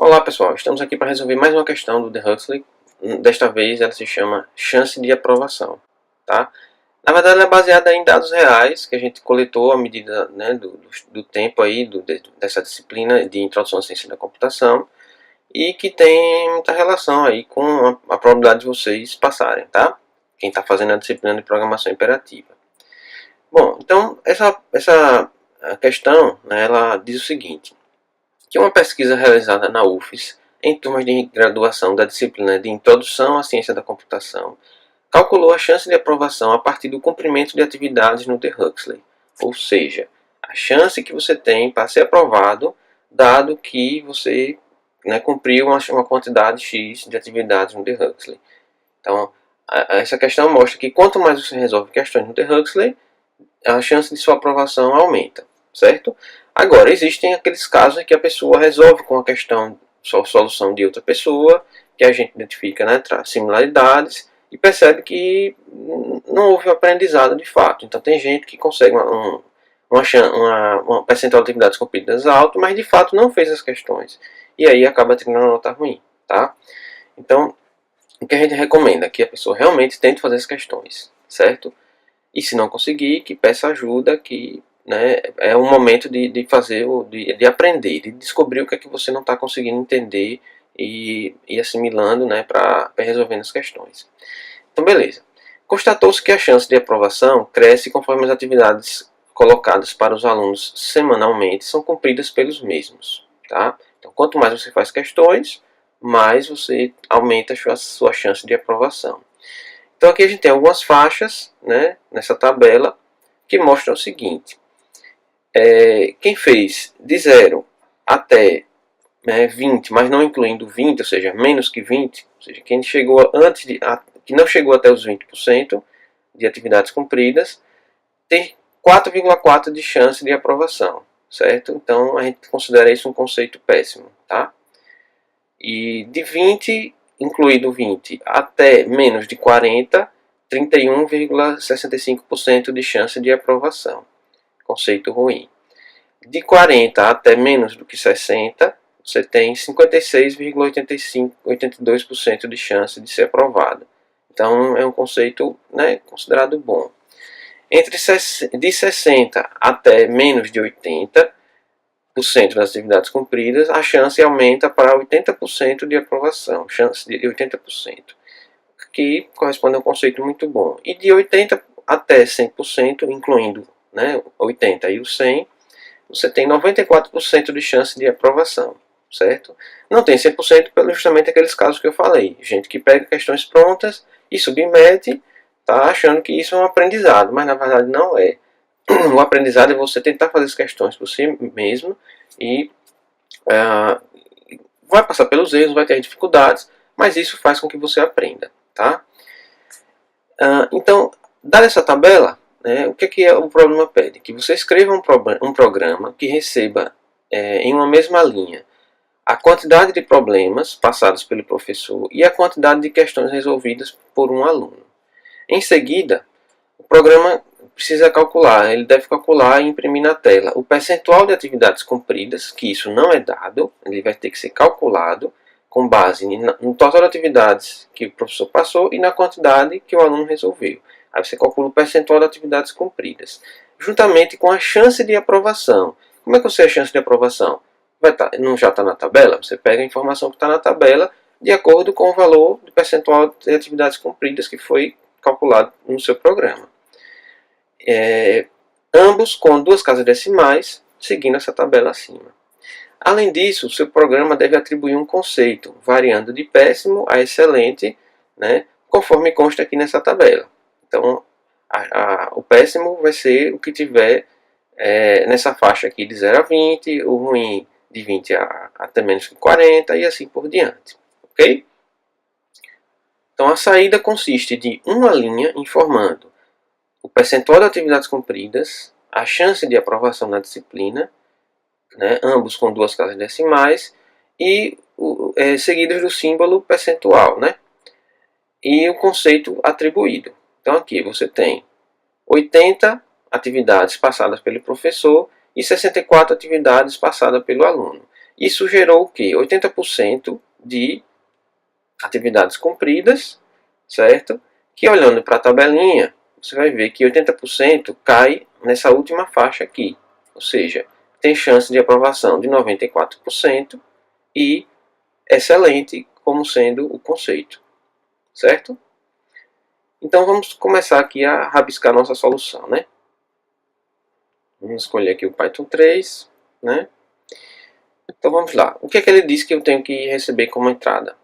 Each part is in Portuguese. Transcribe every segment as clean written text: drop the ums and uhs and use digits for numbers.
Olá pessoal, estamos aqui para resolver mais uma questão do The Huxley. Desta vez ela se chama chance de aprovação, tá? Na verdade ela é baseada em dados reais que a gente coletou à medida, né, do tempo aí dessa disciplina de introdução à ciência da computação e que tem muita relação aí com a probabilidade de vocês passarem, tá? Quem está fazendo a disciplina de programação imperativa. Bom, então essa questão, né, ela diz o seguinte: que uma pesquisa realizada na UFES, em turmas de graduação da disciplina de Introdução à Ciência da Computação, calculou a chance de aprovação a partir do cumprimento de atividades no The Huxley, ou seja, a chance que você tem para ser aprovado, dado que você, né, cumpriu uma quantidade X de atividades no The Huxley. Então, essa questão mostra que quanto mais você resolve questões no The Huxley, a chance de sua aprovação aumenta, certo? Agora, existem aqueles casos em que a pessoa resolve com a questão, solução de outra pessoa, que a gente identifica, né, similaridades, e percebe que não houve um aprendizado de fato. Então tem gente que consegue uma percentual de atividades cumpridas alto, mas de fato não fez as questões. E aí acaba tendo uma nota ruim, tá? Então, o que a gente recomenda é que a pessoa realmente tente fazer as questões, certo? E se não conseguir, que peça ajuda, que, né, é um momento de fazer, de aprender, de descobrir o que é que você não está conseguindo entender e assimilando, né, para resolvendo as questões. Então, beleza. Constatou-se que a chance de aprovação cresce conforme as atividades colocadas para os alunos semanalmente são cumpridas pelos mesmos, tá? Então, quanto mais você faz questões, mais você aumenta a sua chance de aprovação. Então aqui a gente tem algumas faixas, né, nessa tabela que mostram o seguinte: quem fez de 0 até, né, 20, mas não incluindo 20, ou seja, menos que 20, ou seja, quem chegou que não chegou até os 20% de atividades cumpridas, tem 4,4 de chance de aprovação, certo? Então a gente considera isso um conceito péssimo, tá? E de 20, incluído 20, até menos de 40, 31,65% de chance de aprovação. Conceito ruim. De 40 até menos do que 60, você tem 56,82% de chance de ser aprovado. Então é um conceito, né, considerado bom. De 60 até menos de 80% das atividades cumpridas, a chance aumenta para 80% de aprovação, chance de 80%, que corresponde a um conceito muito bom. E de 80% até 100%, incluindo, né, 80 e o 100, você tem 94% de chance de aprovação, certo? Não tem 100% pelo justamente aqueles casos que eu falei. Gente que pega questões prontas e submete, tá achando que isso é um aprendizado, mas na verdade não é. O aprendizado é você tentar fazer as questões por si mesmo e vai passar pelos erros, vai ter dificuldades, mas isso faz com que você aprenda, tá? Então, dada essa tabela, né, o que o problema pede? Que você escreva um programa que receba em uma mesma linha a quantidade de problemas passados pelo professor e a quantidade de questões resolvidas por um aluno. Em seguida, o programa precisa calcular, ele deve calcular e imprimir na tela o percentual de atividades cumpridas, que isso não é dado, ele vai ter que ser calculado com base no total de atividades que o professor passou e na quantidade que o aluno resolveu. Aí você calcula o percentual de atividades cumpridas, juntamente com a chance de aprovação. Como é que eu sei a chance de aprovação? Não já está na tabela? Você pega a informação que está na tabela de acordo com o valor do percentual de atividades cumpridas que foi calculado no seu programa. Ambos com duas casas decimais, seguindo essa tabela acima. Além disso, o seu programa deve atribuir um conceito, variando de péssimo a excelente, né, conforme consta aqui nessa tabela. Então, o péssimo vai ser o que tiver nessa faixa aqui de 0 a 20, o ruim de 20 até menos que 40 e assim por diante. Ok? Então, a saída consiste de uma linha informando o percentual de atividades cumpridas, a chance de aprovação na disciplina, né, ambos com duas casas decimais, e seguidos do símbolo percentual, né, e o conceito atribuído. Então aqui você tem 80 atividades passadas pelo professor e 64 atividades passadas pelo aluno. Isso gerou o quê? 80% de atividades cumpridas, certo? Que olhando para a tabelinha, você vai ver que 80% cai nessa última faixa aqui. Ou seja, tem chance de aprovação de 94% e excelente como sendo o conceito, certo? Então vamos começar aqui a rabiscar nossa solução, né? Vamos escolher aqui o Python 3, né? Então vamos lá. O que é que ele diz que eu tenho que receber como entrada?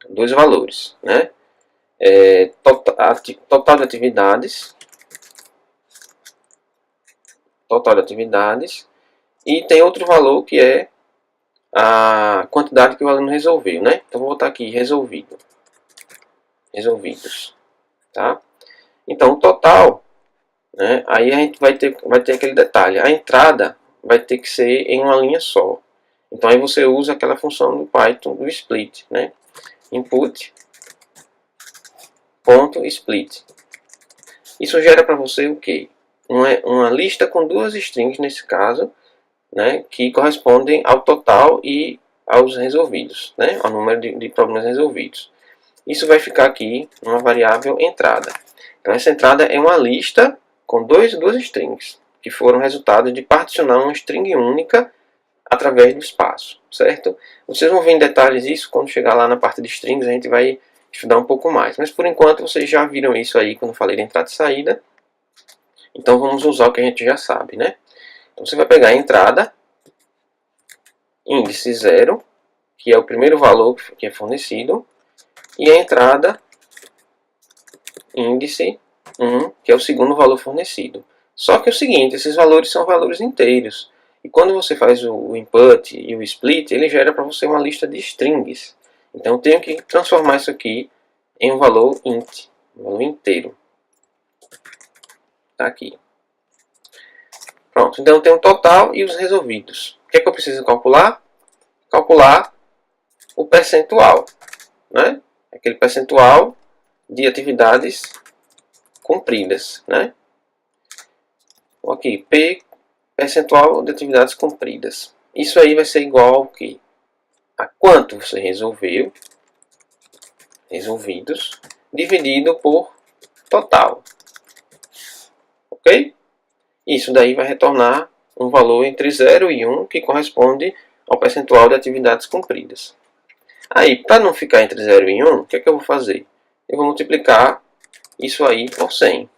Dois valores, né? Total de atividades. Total de atividades. E tem outro valor que é a quantidade que o aluno resolveu, né? Então vou botar aqui resolvido. Resolvidos. Tá? Então o total, né? Aí a gente vai ter aquele detalhe. A entrada vai ter que ser em uma linha só. Então aí você usa aquela função do Python do split, né? Input ponto split. Isso gera para você o quê? Uma lista com duas strings nesse caso, né? Que correspondem ao total e aos resolvidos, né? Ao número de problemas resolvidos. Isso vai ficar aqui numa variável entrada. Então essa entrada é uma lista com duas strings, que foram resultado de particionar uma string única através do espaço, certo? Vocês vão ver em detalhes isso quando chegar lá na parte de strings, a gente vai estudar um pouco mais. Mas por enquanto vocês já viram isso aí quando eu falei de entrada e saída. Então vamos usar o que a gente já sabe, né? Então você vai pegar a entrada, índice 0, que é o primeiro valor que é fornecido, e a entrada, índice 1, que é o segundo valor fornecido. Só que é o seguinte, esses valores são valores inteiros. E quando você faz o input e o split, ele gera para você uma lista de strings. Então eu tenho que transformar isso aqui em um valor int, um valor inteiro. Está aqui. Pronto, então eu tenho o total e os resolvidos. O que é que eu preciso calcular? Calcular o percentual, né? Aquele percentual de atividades cumpridas, né? Aqui, P, percentual de atividades cumpridas. Isso aí vai ser igual ao que? A quanto você resolveu, resolvidos, dividido por total. Ok? Isso daí vai retornar um valor entre 0 e 1, que corresponde ao percentual de atividades cumpridas. Aí, para não ficar entre 0 e 1, o que é que eu vou fazer? Eu vou multiplicar isso aí por 100,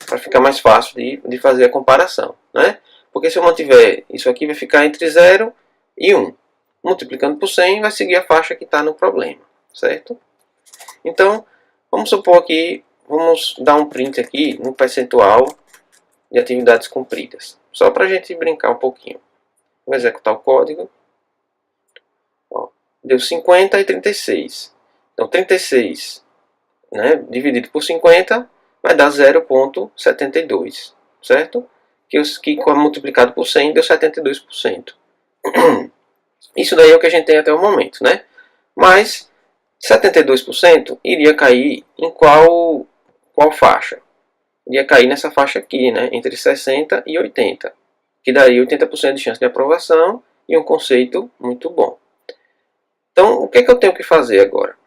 para ficar mais fácil de fazer a comparação, né? Porque se eu mantiver isso aqui, vai ficar entre 0 e 1. Multiplicando por 100, vai seguir a faixa que está no problema, certo? Então, vamos supor que vamos dar um print aqui no percentual de atividades cumpridas, só para a gente brincar um pouquinho. Vou executar o código. Ó, deu 50 e 36. Então, 36, né, dividido por 50 vai dar 0,72, certo? Que multiplicado por 100 deu 72%. Isso daí é o que a gente tem até o momento, né? Mas 72% iria cair em qual faixa? Iria cair nessa faixa aqui, né? Entre 60 e 80, que daria 80% de chance de aprovação e um conceito muito bom. Então, o que é que eu tenho que fazer agora?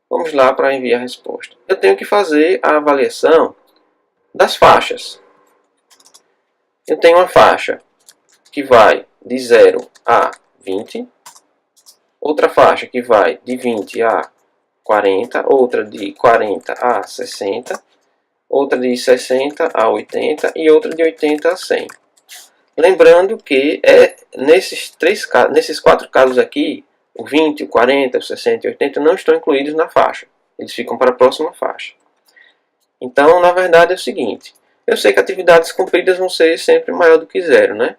Vamos lá para enviar a resposta. Eu tenho que fazer a avaliação das faixas. Eu tenho uma faixa que vai de 0 a 20, outra faixa que vai de 20 a 40, outra de 40 a 60, outra de 60 a 80 e outra de 80 a 100. Lembrando que nesses 4 casos aqui, o 20, o 40, o 60 e o 80 não estão incluídos na faixa. Eles ficam para a próxima faixa. Então, na verdade, é o seguinte. Eu sei que atividades cumpridas vão ser sempre maior do que 0, né?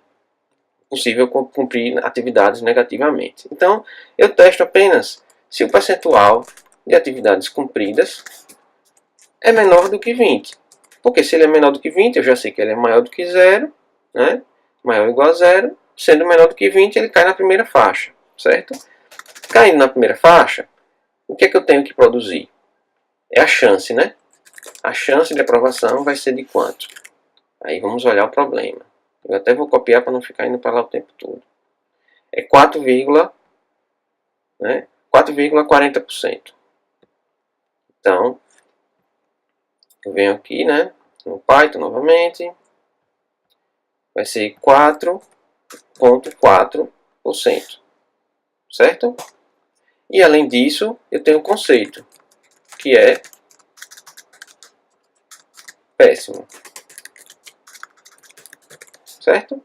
Possível cumprir atividades negativamente. Então, eu testo apenas se o percentual de atividades cumpridas é menor do que 20. Porque se ele é menor do que 20, eu já sei que ele é maior do que 0, né? Maior ou igual a 0. Sendo menor do que 20, ele cai na primeira faixa, certo? Caindo na primeira faixa, o que é que eu tenho que produzir? É a chance, né? A chance de aprovação vai ser de quanto? Aí vamos olhar o problema. Eu até vou copiar para não ficar indo para lá o tempo todo. é 4,40%. Então, eu venho aqui, né, no Python novamente, vai ser 4,4%, certo? E além disso, eu tenho um conceito, que é péssimo, certo?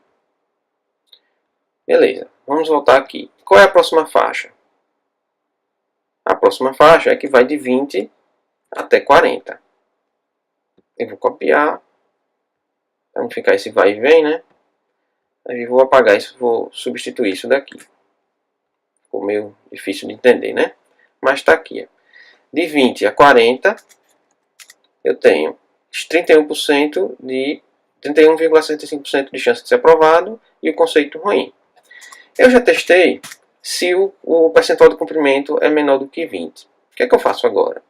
Beleza, vamos voltar aqui. Qual é a próxima faixa? A próxima faixa é que vai de 20 até 40. Eu vou copiar, para não ficar esse vai e vem, né? Aí vou apagar isso, vou substituir isso daqui. Ficou meio difícil de entender, né? Mas está aqui. De 20 a 40, eu tenho 31% de 31,65% de chance de ser aprovado e o conceito ruim. Eu já testei se o percentual de cumprimento é menor do que 20. O que é que eu faço agora?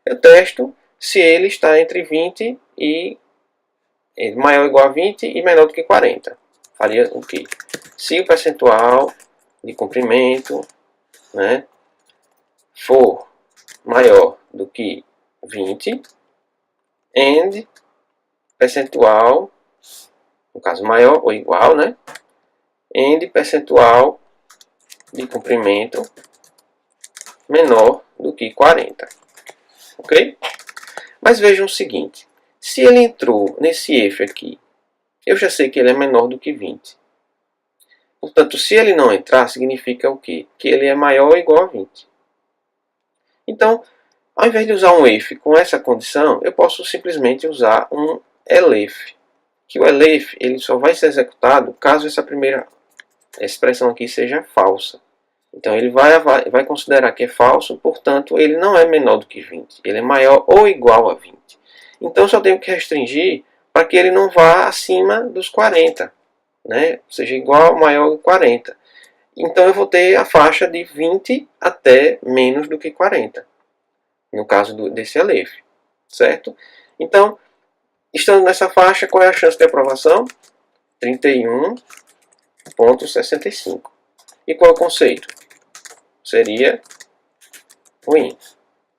Eu testo se ele está entre 20 e maior ou igual a 20 e menor do que 40. Faria o quê? Se o percentual de cumprimento, né, for maior do que 20, and percentual, no caso maior ou igual, né, and percentual de cumprimento menor do que 40. Ok? Mas vejam o seguinte, se ele entrou nesse if aqui, eu já sei que ele é menor do que 20. Portanto, se ele não entrar, significa o quê? Que ele é maior ou igual a 20. Então, ao invés de usar um if com essa condição, eu posso simplesmente usar um elif. Que o elif ele só vai ser executado caso essa primeira expressão aqui seja falsa. Então ele vai considerar que é falso, portanto ele não é menor do que 20. Ele é maior ou igual a 20. Então eu só tenho que restringir para que ele não vá acima dos 40. Né? Seja igual ou maior que 40. Então eu vou ter a faixa de 20 até menos do que 40. No caso desse elif. Certo? Então, estando nessa faixa, qual é a chance de aprovação? 31,65. E qual é o conceito? Seria ruim.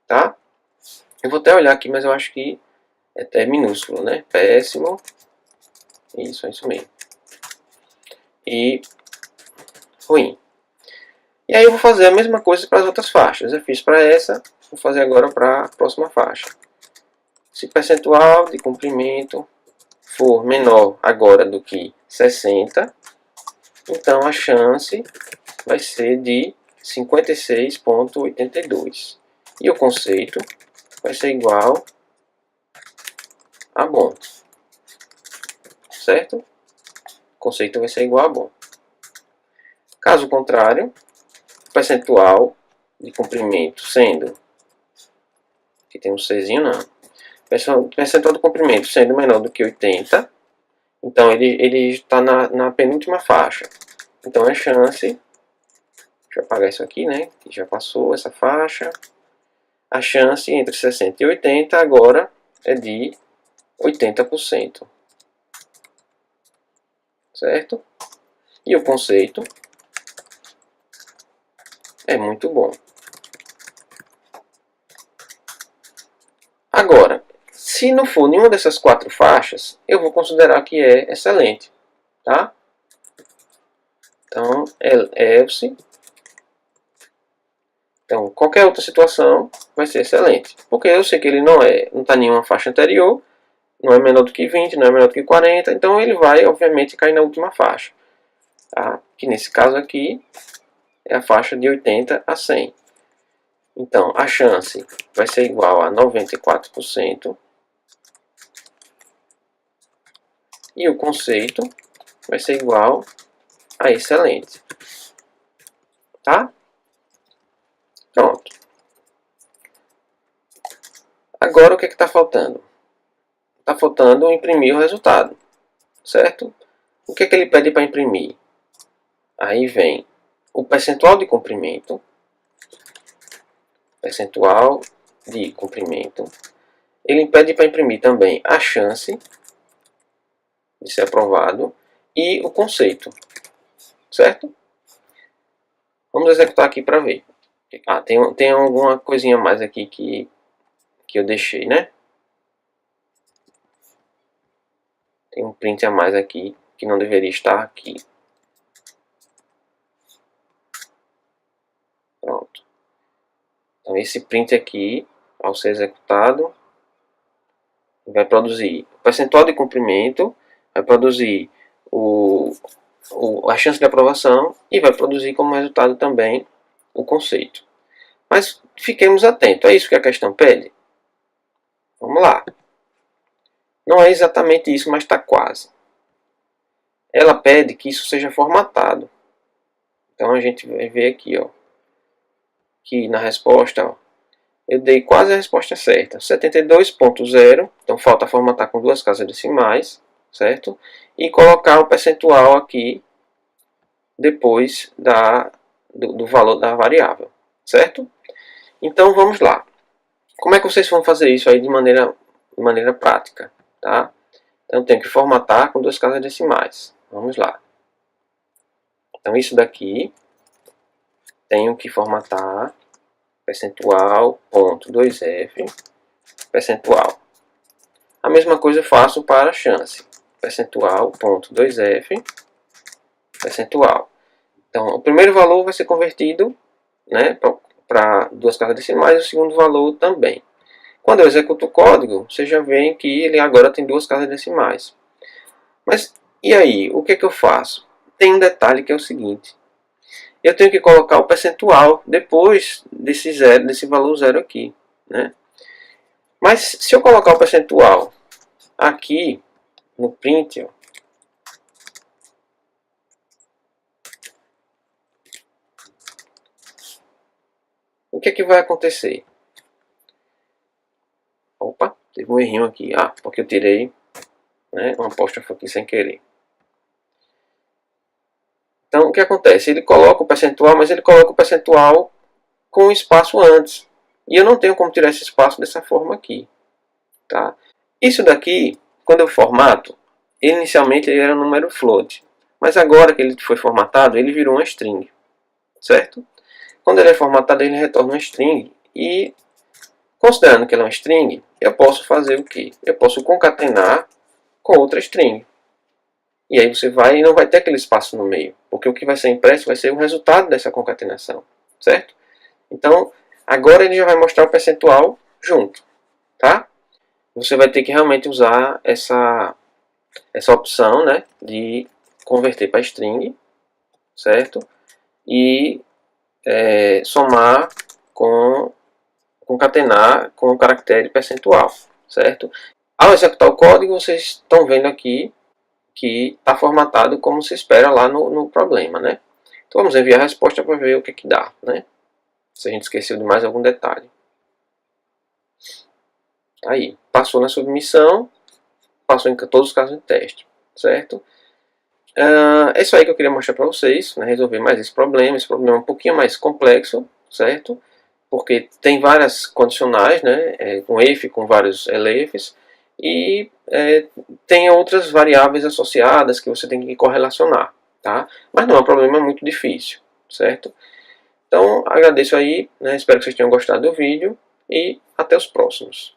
Tá? Eu vou até olhar aqui, mas eu acho que é minúsculo, né? Péssimo. Isso, é isso mesmo. E ruim. E aí eu vou fazer a mesma coisa para as outras faixas. Eu fiz para essa, vou fazer agora para a próxima faixa. Se o percentual de cumprimento for menor agora do que 60, então a chance vai ser de 56,82. E o conceito vai ser igual a bom. Certo? O conceito vai ser igual a bom. Caso contrário, o percentual de cumprimento sendo, aqui tem um Czinho não, percentual de comprimento sendo menor do que 80, então ele está na penúltima faixa. Então a chance, deixa eu apagar isso aqui, né, que já passou essa faixa, a chance entre 60 e 80 agora é de 80%. Certo? E o conceito é muito bom. Agora, se não for nenhuma dessas 4 faixas, eu vou considerar que é excelente. Tá? Então, else. Então, qualquer outra situação vai ser excelente. Porque eu sei que ele não está em nenhuma faixa anterior, não é menor do que 20, não é menor do que 40, então ele vai, obviamente, cair na última faixa. Tá? Que nesse caso aqui é a faixa de 80 a 100. Então, a chance vai ser igual a 94%. E o conceito vai ser igual a excelente. Tá? Pronto. Agora o que está faltando? Está faltando imprimir o resultado. Certo? O que ele pede para imprimir? Aí vem o percentual de comprimento. Percentual de comprimento. Ele pede para imprimir também a chance de ser aprovado e o conceito. Certo? Vamos executar aqui para ver. Ah, tem alguma coisinha mais aqui que eu deixei, né? Tem um print a mais aqui que não deveria estar aqui. Pronto. Então esse print aqui, ao ser executado, vai produzir o percentual de cumprimento, vai produzir a chance de aprovação e vai produzir como resultado também o conceito. Mas fiquemos atentos, é isso que a questão pede? Vamos lá. Não é exatamente isso, mas está quase. Ela pede que isso seja formatado. Então a gente vai ver aqui, ó, que na resposta, ó, eu dei quase a resposta certa, 72.0, então falta formatar com 2 casas decimais, certo? E colocar o percentual aqui depois do valor da variável, certo? Então vamos lá. Como é que vocês vão fazer isso aí de maneira prática, tá? Então eu tenho que formatar com 2 casas decimais. Vamos lá. Então isso daqui tenho que formatar percentual, ponto 2F, percentual. A mesma coisa eu faço para a chance. Percentual, ponto 2F, percentual. Então, o primeiro valor vai ser convertido, né, para 2 casas decimais, o segundo valor também. Quando eu executo o código, vocês já veem que ele agora tem 2 casas decimais. Mas, e aí? O que é que eu faço? Tem um detalhe que é o seguinte. Eu tenho que colocar o percentual depois desse valor zero aqui, né? Mas se eu colocar o percentual aqui no print, ó, o que é que vai acontecer? Opa, teve um errinho aqui. Ah, porque eu tirei, né, uma apóstrofe aqui sem querer. Então o que acontece? Ele coloca o percentual, mas ele coloca o percentual com um espaço antes. E eu não tenho como tirar esse espaço dessa forma aqui. Tá? Isso daqui, quando eu formato, inicialmente ele era um número float. Mas agora que ele foi formatado, ele virou uma string. Certo? Quando ele é formatado, ele retorna uma string. E, considerando que ele é uma string, eu posso fazer o quê? Eu posso concatenar com outra string. E aí você vai e não vai ter aquele espaço no meio. Porque o que vai ser impresso vai ser o resultado dessa concatenação. Certo? Então, agora ele já vai mostrar o percentual junto. Tá? Você vai ter que realmente usar essa opção, né, de converter para string, certo? E somar concatenar com o caractere percentual, certo? Ao executar o código, vocês estão vendo aqui que está formatado como se espera lá no problema, né? Então vamos enviar a resposta para ver o que dá, né? Se a gente esqueceu de mais algum detalhe. Aí, passou na submissão, passou em todos os casos de teste, certo? É isso aí que eu queria mostrar para vocês, né? Resolver mais esse problema é um pouquinho mais complexo, certo? Porque tem várias condicionais, né? Com if, com vários elifs, e tem outras variáveis associadas que você tem que correlacionar, tá? Mas não é um problema muito difícil, certo? Então, agradeço aí, né? Espero que vocês tenham gostado do vídeo e até os próximos.